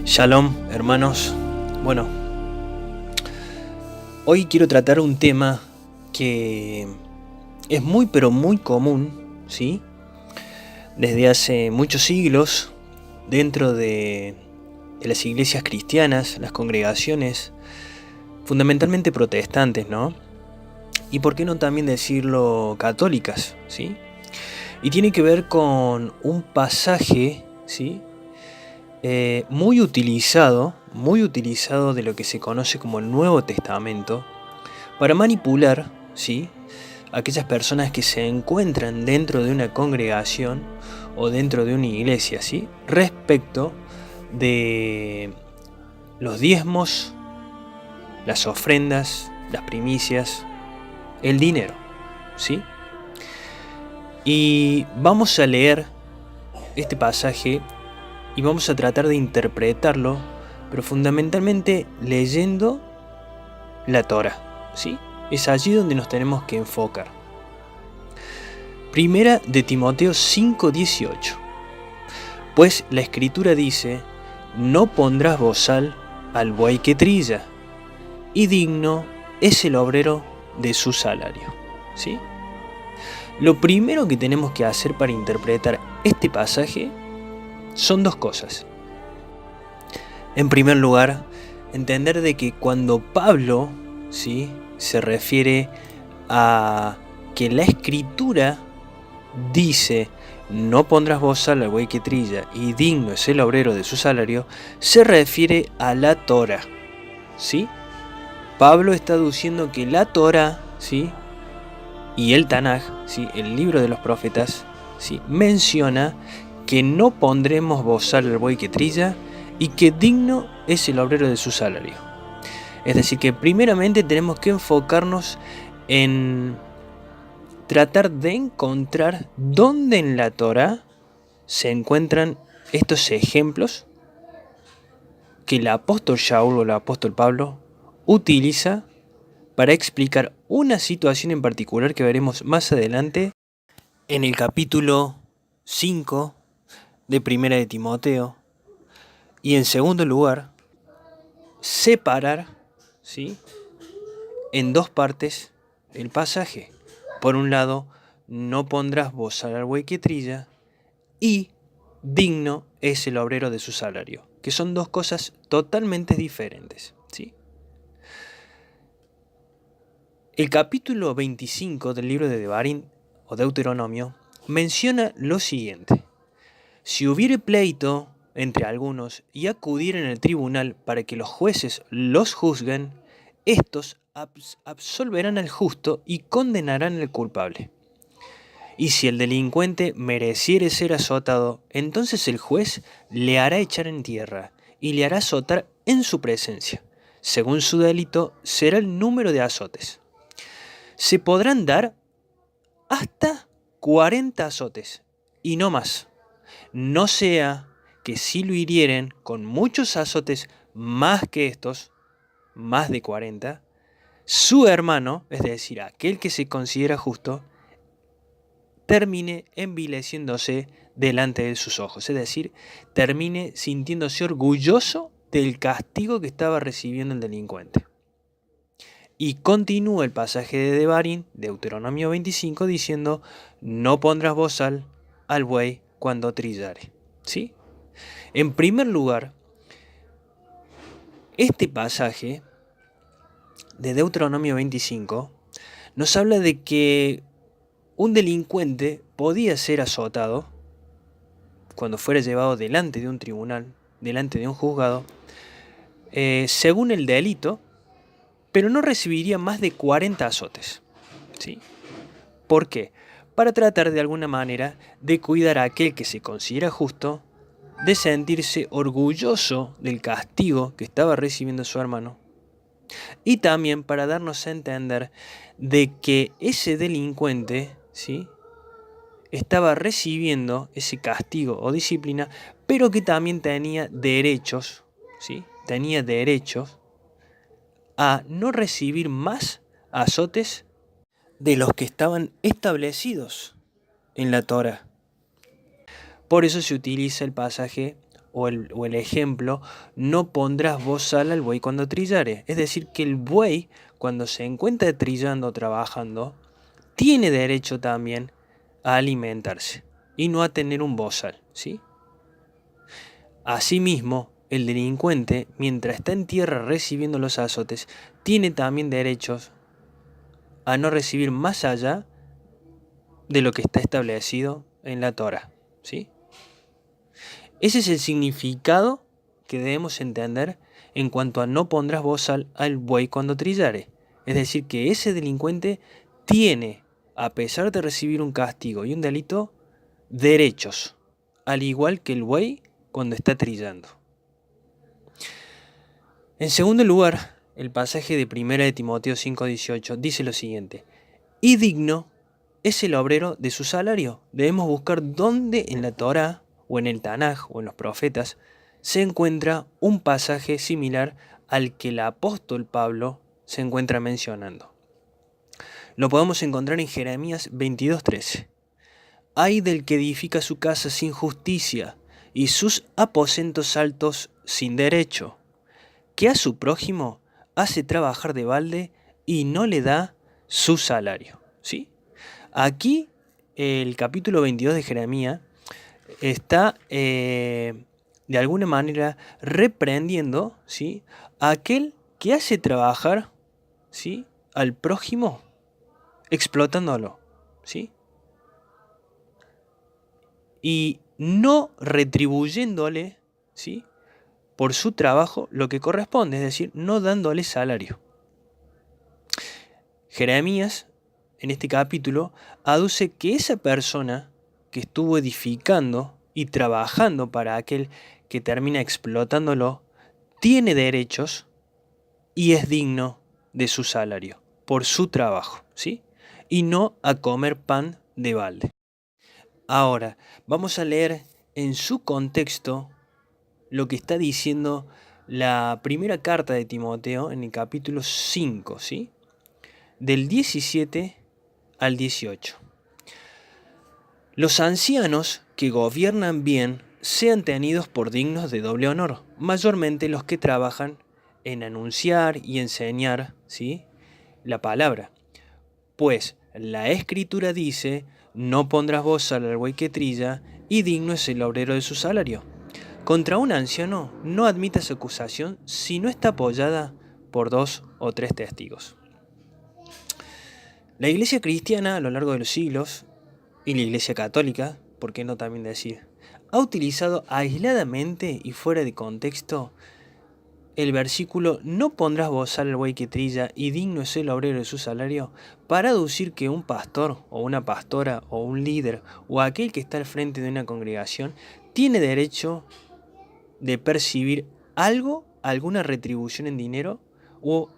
Shalom, hermanos. Bueno, hoy quiero tratar un tema que es muy pero muy común, ¿sí? Desde hace muchos siglos, dentro de las iglesias cristianas, las congregaciones, fundamentalmente protestantes, ¿no? Y por qué no también decirlo católicas, ¿sí? Y tiene que ver con un pasaje, ¿sí? Muy utilizado de lo que se conoce como el Nuevo Testamento para manipular, ¿sí?, a aquellas personas que se encuentran dentro de una congregación o dentro de una iglesia, ¿sí?, respecto de los diezmos, las ofrendas, las primicias, el dinero, ¿sí? Y vamos a leer este pasaje y vamos a tratar de interpretarlo, pero fundamentalmente leyendo la Torá, ¿sí? Es allí donde nos tenemos que enfocar. Primera de Timoteo 5:18. Pues la Escritura dice: no pondrás bozal al buey que trilla, y digno es el obrero de su salario, ¿sí? Lo primero que tenemos que hacer para interpretar este pasaje son dos cosas. En primer lugar, entender de que cuando Pablo, ¿sí?, se refiere a que la Escritura dice: no pondrás bozal al buey que trilla y digno es el obrero de su salario, se refiere a la Torá, ¿sí? Pablo está diciendo que la Torá, ¿sí?, y el Tanaj, ¿sí?, el libro de los profetas, ¿sí?, menciona que no pondremos bozal al buey que trilla y que digno es el obrero de su salario. Es decir, que primeramente tenemos que enfocarnos en tratar de encontrar dónde en la Torá se encuentran estos ejemplos que el apóstol Shaul o el apóstol Pablo utiliza para explicar una situación en particular que veremos más adelante en el capítulo 5 de Primera de Timoteo. Y en segundo lugar, separar, ¿sí?, en dos partes el pasaje. Por un lado, no pondrás bozal al buey que trilla, y digno es el obrero de su salario, que son dos cosas totalmente diferentes, ¿sí? El capítulo 25 del libro de Devarim o Deuteronomio menciona lo siguiente: si hubiere pleito entre algunos y acudieren al tribunal para que los jueces los juzguen, estos absolverán al justo y condenarán al culpable. Y si el delincuente mereciere ser azotado, entonces el juez le hará echar en tierra y le hará azotar en su presencia. Según su delito será el número de azotes. Se podrán dar hasta 40 azotes y no más. No sea que si lo hirieren con muchos azotes más que estos, más de 40, su hermano, es decir, aquel que se considera justo, termine envileciéndose delante de sus ojos, es decir, termine sintiéndose orgulloso del castigo que estaba recibiendo el delincuente. Y continúa el pasaje de Devarim, Deuteronomio 25, diciendo: no pondrás bozal al buey cuando trillare, ¿sí? En primer lugar, este pasaje de Deuteronomio 25 nos habla de que un delincuente podía ser azotado cuando fuera llevado delante de un tribunal, delante de un juzgado, según el delito, pero no recibiría más de 40 azotes, ¿sí? ¿Por qué? Para tratar de alguna manera de cuidar a aquel que se considera justo, de sentirse orgulloso del castigo que estaba recibiendo su hermano, y también para darnos a entender de que ese delincuente, ¿sí?, estaba recibiendo ese castigo o disciplina, pero que también tenía derechos, ¿sí?, tenía derechos a no recibir más azotes de los que estaban establecidos en la Torá. Por eso se utiliza el pasaje: o el ejemplo, no pondrás bozal al buey cuando trillare. Es decir, que el buey, cuando se encuentra trillando o trabajando, tiene derecho también a alimentarse y no a tener un bozal, ¿sí? Asimismo, el delincuente, mientras está en tierra recibiendo los azotes, tiene también derechos a no recibir más allá de lo que está establecido en la Torá, ¿sí? Ese es el significado que debemos entender en cuanto a no pondrás bozal al buey cuando trillare. Es decir, que ese delincuente tiene, a pesar de recibir un castigo y un delito, derechos, al igual que el buey cuando está trillando. En segundo lugar, el pasaje de 1 de Timoteo 5:18 dice lo siguiente: y digno es el obrero de su salario. Debemos buscar dónde en la Torá, o en el Tanaj, o en los profetas, se encuentra un pasaje similar al que el apóstol Pablo se encuentra mencionando. Lo podemos encontrar en Jeremías 22:13. Ay del que edifica su casa sin justicia y sus aposentos altos sin derecho, que a su prójimo hace trabajar de balde y no le da su salario. ¿Sí? Aquí el capítulo 22 de Jeremías está de alguna manera reprendiendo, ¿sí?, a aquel que hace trabajar, ¿sí?, al prójimo explotándolo, ¿sí?, y no retribuyéndole, ¿sí?, por su trabajo lo que corresponde, es decir, no dándole salario. Jeremías, en este capítulo, aduce que esa persona que estuvo edificando y trabajando para aquel que termina explotándolo, tiene derechos y es digno de su salario por su trabajo, ¿sí? Y no a comer pan de balde. Ahora, vamos a leer en su contexto lo que está diciendo la primera carta de Timoteo en el capítulo 5, ¿sí?, del 17 al 18. Los ancianos que gobiernan bien sean tenidos por dignos de doble honor, mayormente los que trabajan en anunciar y enseñar, ¿sí?, la palabra. Pues la Escritura dice: no pondrás bozal al buey que trilla, y digno es el obrero de su salario. Contra un anciano no admitas acusación si no está apoyada por 2 o 3 testigos. La Iglesia cristiana a lo largo de los siglos, y la Iglesia católica, por qué no también decir, ha utilizado aisladamente y fuera de contexto el versículo no pondrás bozal al buey que trilla y digno es el obrero de su salario para aducir que un pastor o una pastora o un líder o aquel que está al frente de una congregación tiene derecho de percibir algo, alguna retribución en dinero o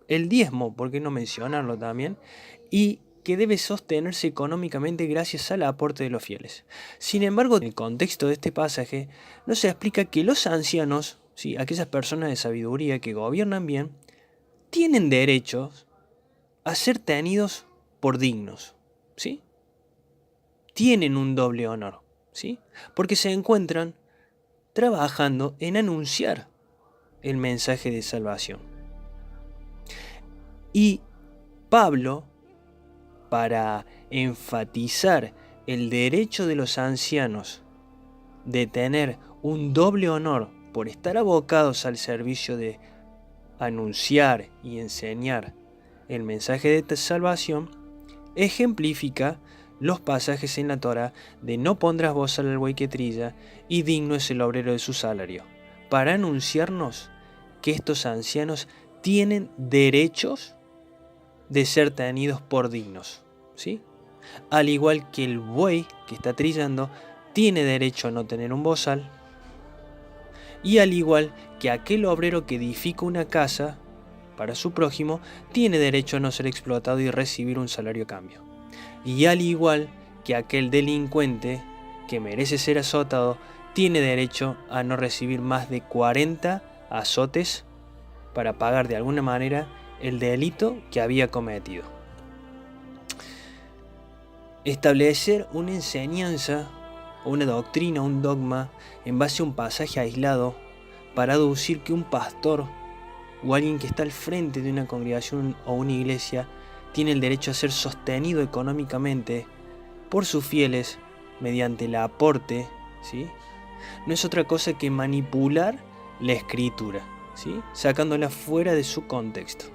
el diezmo, por qué no mencionarlo también, y que debe sostenerse económicamente gracias al aporte de los fieles. Sin embargo, en el contexto de este pasaje no se explica que los ancianos, ¿sí?, aquellas personas de sabiduría que gobiernan bien, tienen derechos a ser tenidos por dignos, ¿sí? Tienen un doble honor, ¿sí?, porque se encuentran trabajando en anunciar el mensaje de salvación. Y Pablo, para enfatizar el derecho de los ancianos de tener un doble honor por estar abocados al servicio de anunciar y enseñar el mensaje de salvación, ejemplifica los pasajes en la Torá de no pondrás bozal al buey que trilla y digno es el obrero de su salario, para anunciarnos que estos ancianos tienen derechos de ser tenidos por dignos, ¿sí? Al igual que el buey que está trillando tiene derecho a no tener un bozal, y al igual que aquel obrero que edifica una casa para su prójimo tiene derecho a no ser explotado y recibir un salario a cambio, y al igual que aquel delincuente que merece ser azotado tiene derecho a no recibir más de 40 azotes para pagar de alguna manera el delito que había cometido. Establecer una enseñanza o una doctrina, un dogma, en base a un pasaje aislado, para deducir que un pastor o alguien que está al frente de una congregación o una iglesia tiene el derecho a ser sostenido económicamente por sus fieles mediante el aporte, ¿sí? No es otra cosa que manipular la escritura, ¿sí? Sacándola fuera de su contexto.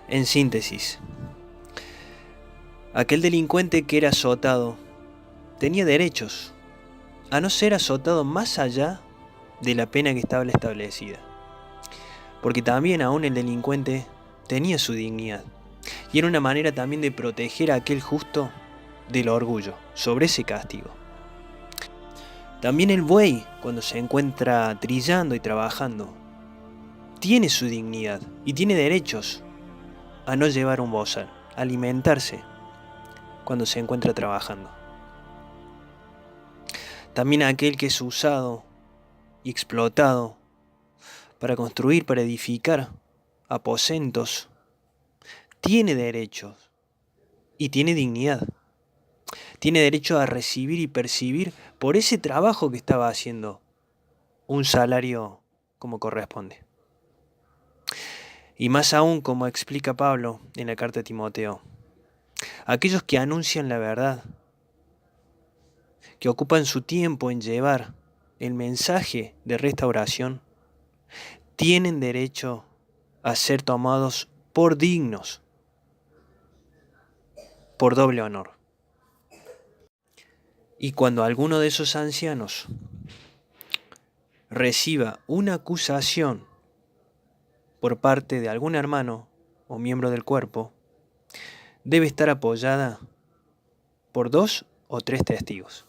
En síntesis, aquel delincuente que era azotado tenía derechos a no ser azotado más allá de la pena que estaba establecida. Porque también aún el delincuente tenía su dignidad. Y era una manera también de proteger a aquel justo del orgullo sobre ese castigo. También el buey, cuando se encuentra trillando y trabajando, tiene su dignidad y tiene derechos a no llevar un bozal, a alimentarse cuando se encuentra trabajando. También aquel que es usado y explotado para construir, para edificar aposentos, tiene derechos y tiene dignidad. Tiene derecho a recibir y percibir por ese trabajo que estaba haciendo un salario como corresponde. Y más aún, como explica Pablo en la carta de Timoteo, aquellos que anuncian la verdad, que ocupan su tiempo en llevar el mensaje de restauración, tienen derecho a ser tomados por dignos, por doble honor. Y cuando alguno de esos ancianos reciba una acusación por parte de algún hermano o miembro del cuerpo, debe estar apoyada por 2 o 3 testigos.